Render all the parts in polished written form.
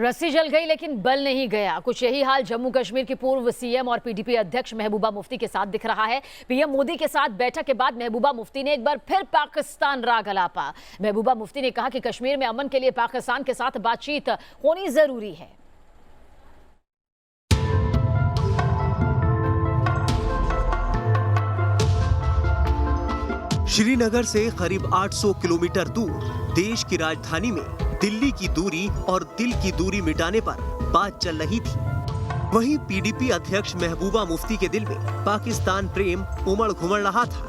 रस्सी जल गई लेकिन बल नहीं गया। कुछ यही हाल जम्मू कश्मीर की पूर्व सीएम और पीडीपी अध्यक्ष महबूबा मुफ्ती के साथ दिख रहा है। पीएम मोदी के साथ बैठक के बाद महबूबा मुफ्ती ने एक बार फिर पाकिस्तान राग अलापा। महबूबा मुफ्ती ने कहा कि कश्मीर में अमन के लिए पाकिस्तान के साथ बातचीत होनी जरूरी है। श्रीनगर से करीब 800 किलोमीटर दूर देश की राजधानी में दिल्ली की दूरी और दिल की दूरी मिटाने पर बात चल रही थी। वहीं पीडीपी अध्यक्ष महबूबा मुफ्ती के दिल में पाकिस्तान प्रेम उमड़ घुमड़ रहा था।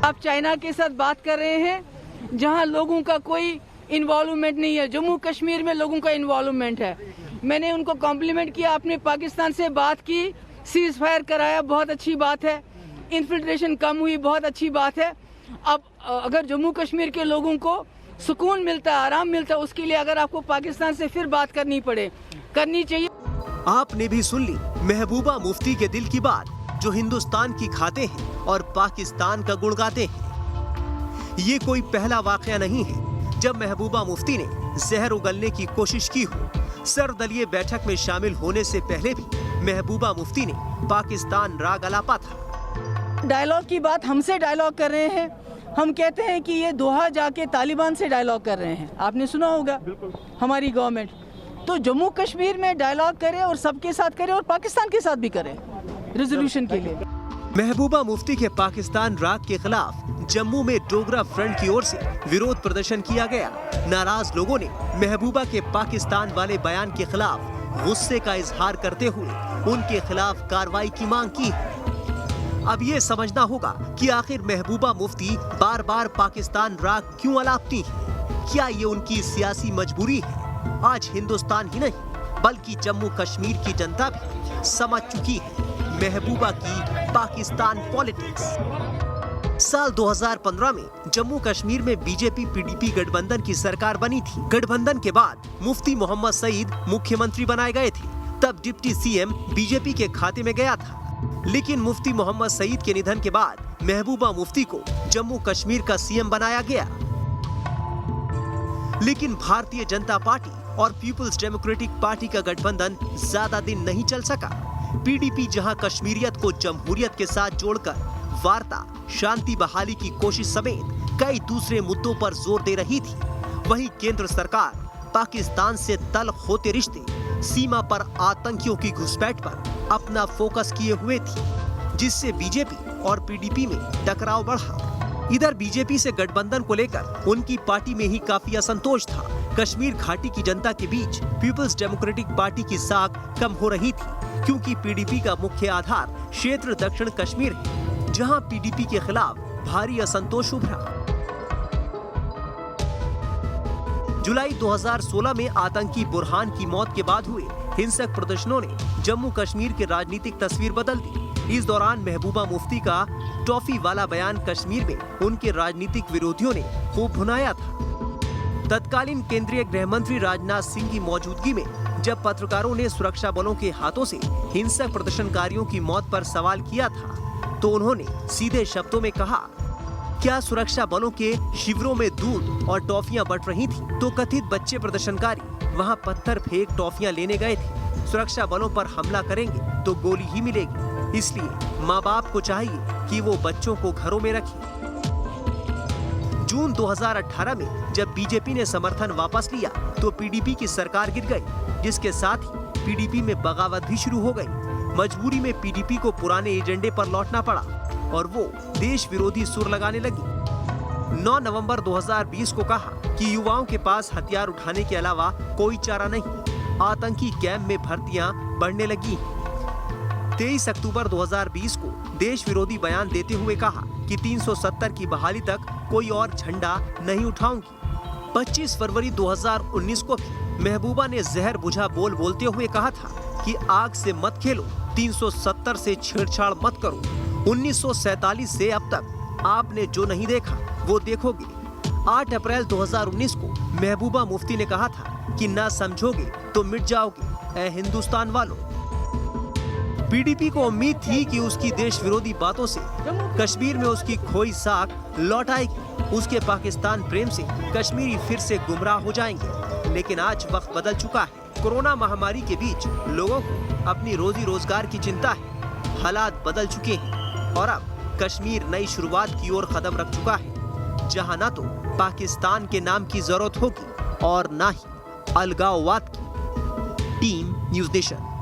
आप चाइना के साथ बात कर रहे हैं जहां लोगों का कोई इन्वॉल्वमेंट नहीं है। जम्मू कश्मीर में लोगों का इन्वॉल्वमेंट है। मैंने उनको कॉम्प्लीमेंट किया, आपने पाकिस्तान से बात की, सीज फायर कराया, बहुत अच्छी बात है। इन्फिल्ट्रेशन कम हुई, बहुत अच्छी बात है। अब अगर जम्मू कश्मीर के लोगों को सुकून मिलता है, आराम मिलता है, उसके लिए अगर आपको पाकिस्तान से फिर बात करनी चाहिए। आपने भी सुन ली महबूबा मुफ्ती के दिल की बात, जो हिंदुस्तान की खाते हैं और पाकिस्तान का गुण गाते हैं। ये कोई पहला वाकया नहीं है जब महबूबा मुफ्ती ने जहर उगलने की कोशिश की हो। सर्वदलीय बैठक में शामिल होने से पहले भी महबूबा मुफ्ती ने पाकिस्तान राग अलापा था। डायलॉग की बात हमसे डायलॉग कर रहे हैं। हम कहते हैं कि ये दोहा जाके तालिबान से डायलॉग कर रहे हैं। आपने सुना होगा हमारी गवर्नमेंट। तो जम्मू कश्मीर में डायलॉग करे और सबके साथ करे और पाकिस्तान के साथ भी करे रेजोल्यूशन के लिए। महबूबा मुफ्ती के पाकिस्तान राग के खिलाफ जम्मू में डोगरा फ्रंट की ओर से विरोध प्रदर्शन किया गया। नाराज लोगों ने महबूबा के पाकिस्तान वाले बयान के खिलाफ गुस्से का इजहार करते हुए उनके खिलाफ कार्रवाई की मांग की। अब ये समझना होगा कि आखिर महबूबा मुफ्ती बार बार पाकिस्तान राग क्यों अलापती हैं? क्या ये उनकी सियासी मजबूरी है? आज हिंदुस्तान ही नहीं बल्कि जम्मू कश्मीर की जनता भी समझ चुकी है महबूबा की पाकिस्तान पॉलिटिक्स। साल 2015 में जम्मू कश्मीर में बीजेपी पीडीपी गठबंधन की सरकार बनी थी। गठबंधन के बाद मुफ्ती मोहम्मद सईद मुख्यमंत्री बनाए गए थे। तब डिप्टी सीएम बीजेपी के खाते में गया था। लेकिन मुफ्ती मोहम्मद सईद के निधन के बाद महबूबा मुफ्ती को जम्मू कश्मीर का सीएम बनाया गया। लेकिन भारतीय जनता पार्टी और पीपुल्स डेमोक्रेटिक पार्टी का गठबंधन ज्यादा दिन नहीं चल सका। पीडीपी जहां कश्मीरियत को जमहूरियत के साथ जोड़कर वार्ता, शांति बहाली की कोशिश समेत कई दूसरे मुद्दों पर जोर दे रही थी, वहीं केंद्र सरकार पाकिस्तान से तल्ख होते रिश्ते, सीमा पर आतंकियों की घुसपैठ पर अपना फोकस किए हुए थी, जिससे बीजेपी और पीडीपी में टकराव बढ़ा। इधर बीजेपी से गठबंधन को लेकर उनकी पार्टी में ही काफी असंतोष था। कश्मीर घाटी की जनता के बीच पीपुल्स डेमोक्रेटिक पार्टी की साख कम हो रही थी, क्योंकि पीडीपी का मुख्य आधार क्षेत्र दक्षिण कश्मीर है, जहां पीडीपी के खिलाफ भारी असंतोष उभरा। जुलाई 2016 में आतंकी बुरहान की मौत के बाद हुए हिंसक प्रदर्शनों ने जम्मू कश्मीर की राजनीतिक तस्वीर बदल दी। इस दौरान महबूबा मुफ्ती का टॉफी वाला बयान कश्मीर में उनके राजनीतिक विरोधियों ने खूब भुनाया था। तत्कालीन केंद्रीय गृह मंत्री राजनाथ सिंह की मौजूदगी में जब पत्रकारों ने सुरक्षा बलों के हाथों से हिंसक प्रदर्शनकारियों की मौत पर सवाल किया था, तो उन्होंने सीधे शब्दों में कहा, क्या सुरक्षा बलों के शिविरों में दूध और टॉफियां बंट रही थी? तो कथित बच्चे प्रदर्शनकारी वहां पत्थर फेंक टॉफियां लेने गए थे। सुरक्षा बलों पर हमला करेंगे तो गोली ही मिलेगी, इसलिए माँ बाप को चाहिए कि वो बच्चों को घरों में रखें। जून 2018 में जब बीजेपी ने समर्थन वापस लिया तो पीडीपी की सरकार गिर गई, जिसके साथ ही पीडीपी में बगावत भी शुरू हो गई। मजबूरी में पीडीपी को पुराने एजेंडे पर लौटना पड़ा और वो देश विरोधी सुर लगाने लगी। 9 नवंबर 2020 को कहा कि युवाओं के पास हथियार उठाने के अलावा कोई चारा नहीं, आतंकी कैंप में भर्तियां बढ़ने लगी। 23 अक्टूबर 2020 को देश विरोधी बयान देते हुए कहा कि 370 की बहाली तक कोई और झंडा नहीं उठाऊंगी। 25 फरवरी 2019 को भी महबूबा ने जहर बुझा बोल बोलते हुए कहा था कि आग से मत खेलो, 370 से छेड़छाड़ मत करो। 1947 से अब तक आपने जो नहीं देखा वो देखोगे। 8 अप्रैल 2019 को महबूबा मुफ्ती ने कहा था कि ना समझोगे तो मिट जाओगे ऐ हिंदुस्तान वालों। पीडीपी को उम्मीद थी कि उसकी देश विरोधी बातों से कश्मीर में उसकी खोई साख लौट आएगी, उसके पाकिस्तान प्रेम से कश्मीरी फिर से गुमराह हो जाएंगे। लेकिन आज वक्त बदल चुका है। कोरोना महामारी के बीच लोगों को अपनी रोजी रोजगार की चिंता है। हालात बदल चुके हैं और अब कश्मीर नई शुरुआत की ओर कदम रख चुका है, जहां ना तो पाकिस्तान के नाम की जरूरत होगी और ना ही अलगाववाद की। Team news nation.